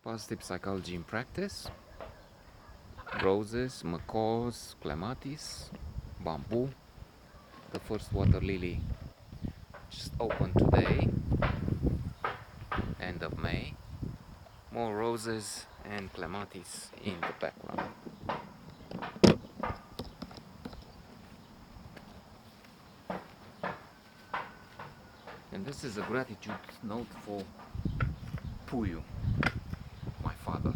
Positive psychology in practice. Roses, macaws, clematis, bamboo. The first water lily just opened today, end of May. More roses and clematis in the background. And this is a gratitude note for Puiu, my father.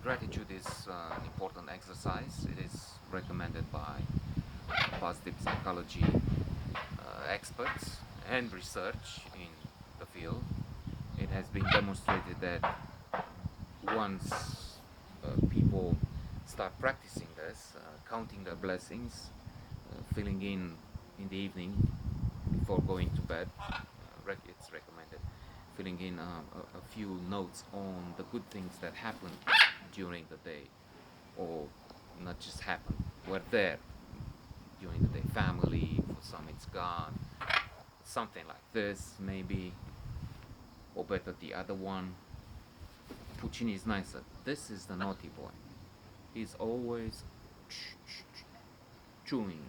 Gratitude is an important exercise. It is recommended by positive psychology experts and research in the field. It has been demonstrated that once people start practicing this, counting their blessings, filling in the evening before going to bed, it's recommended filling in a few notes on the good things that happen during the day, or not just happen, were there during the day. Family, for some it's gone, something like this maybe, or better the other one. Puccini is nicer. This is the naughty boy. He's always chewing,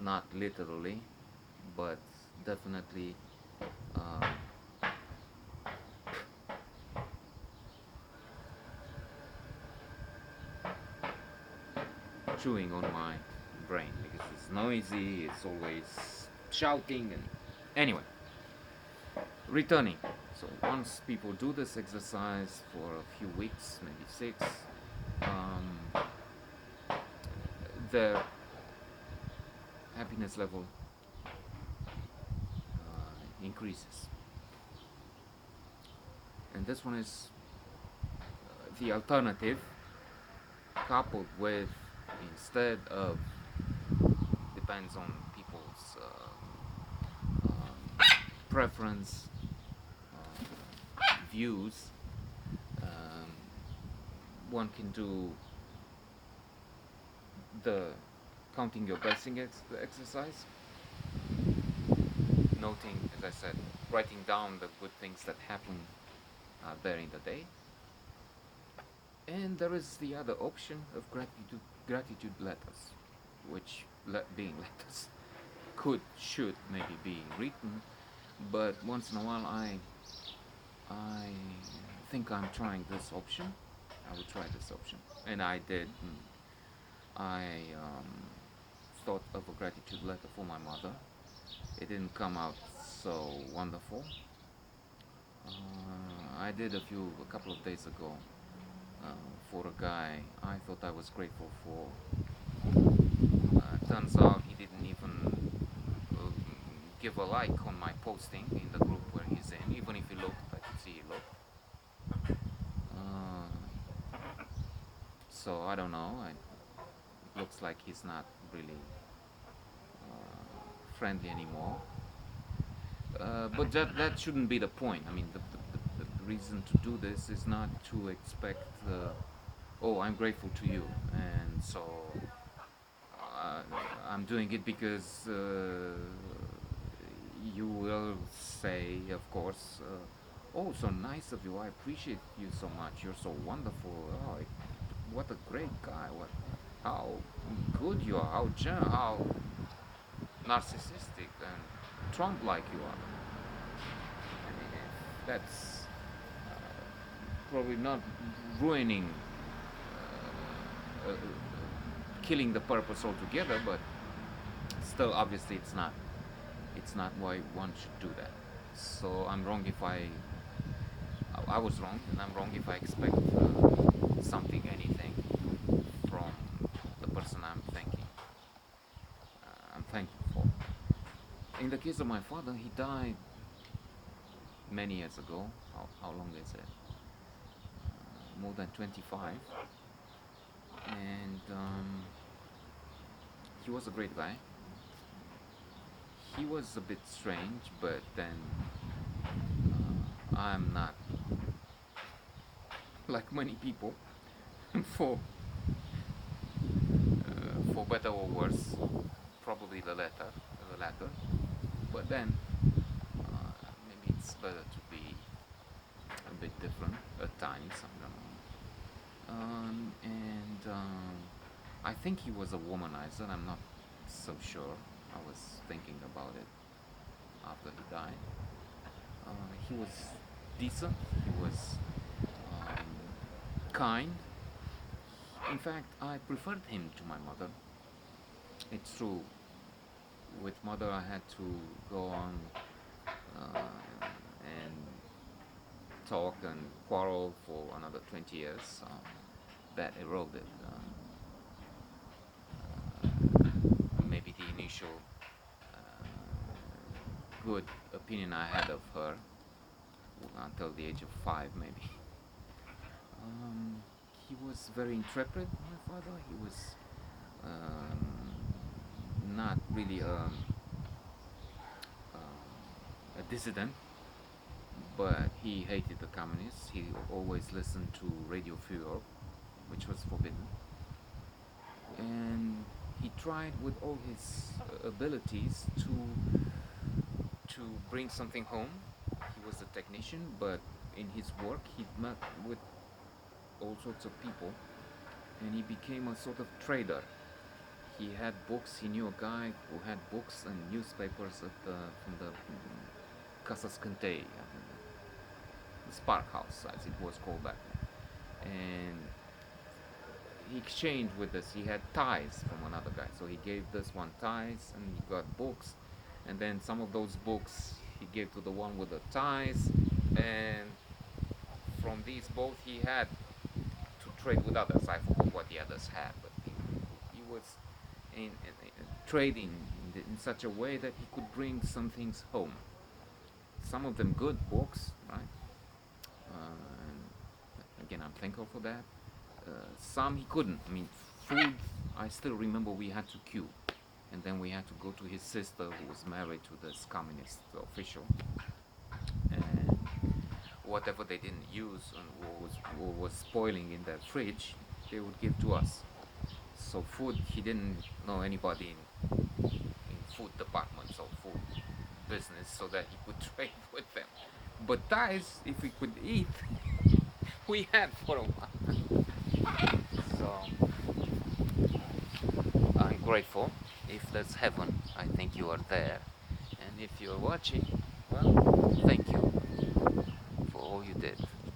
not literally, but definitely chewing on my brain because it's noisy, it's always shouting, and anyway, returning. So once people do this exercise for a few weeks, maybe 6, their happiness level increases. And this one is the alternative, coupled with, instead of, depends on people's preference, views. One can do the counting your blessing exercise, noting, as I said, writing down the good things that happen there in the day. And there is the other option of gratitude letters, which being letters should maybe be written, but once in a while I think I'm trying this option. I will try this option, and I did. I thought of a gratitude letter for my mother. It didn't come out so wonderful. I did a couple of days ago for a guy I thought I was grateful for. Turns out he didn't even give a like on my posting in the group where he's in. Even if he looked, I could see he looked. So I don't know. It looks like he's not really friendly anymore. But that shouldn't be the point. I mean, the reason to do this is not to expect, oh, I'm grateful to you, and so I'm doing it because you will say, of course, oh, so nice of you. I appreciate you so much. You're so wonderful. Oh, what a great guy. How good you are. How narcissistic and Trump-like you are. I mean, that's probably not ruining, killing the purpose altogether, but still, obviously, it's not why one should do that. So I'm wrong if I was wrong, and I'm wrong if I expect something, anything from the person I'm thanking. I'm thankful for. In the case of my father, he died many years ago. How long is it? More than 25. And he was a great guy. He was a bit strange, but then I'm not like many people, for better or worse, probably the latter. But then maybe it's better to be a bit different at times. I don't know. And I think he was a womanizer. I'm not so sure. I was thinking about it after he died. He was decent. He was um, kind. In fact, I preferred him to my mother. It's true. With mother, I had to go on and talk and quarrel for another 20 years. That eroded maybe the initial good opinion I had of her until the age of 5, maybe. He was very intrepid, my father. He was not really a dissident, but he hated the communists. He always listened to Radio Puiu, which was forbidden, and he tried with all his abilities to bring something home. He was a technician, but in his work he met with all sorts of people, and he became a sort of trader. He had books. He knew a guy who had books and newspapers at from the Casas Cantei, the Spark House, as it was called back then. And he exchanged with us. He had ties from another guy, so he gave this one ties, and he got books. And then some of those books he gave to the one with the ties, and from these both he had to trade with others. I forgot what the others had, but he was in trading in such a way that he could bring some things home. Some of them good books, right? And again, I'm thankful for that. Some he couldn't. I mean, food. I still remember we had to queue, and then we had to go to his sister who was married to this communist official, and whatever they didn't use and what was spoiling in their fridge, they would give to us. So food, he didn't know anybody in food departments or food business, so that he could trade with them. But ties, if we could eat, we had for a while. So I'm grateful. If there's heaven, I think you are there. And if you're watching, well, thank you for all you did.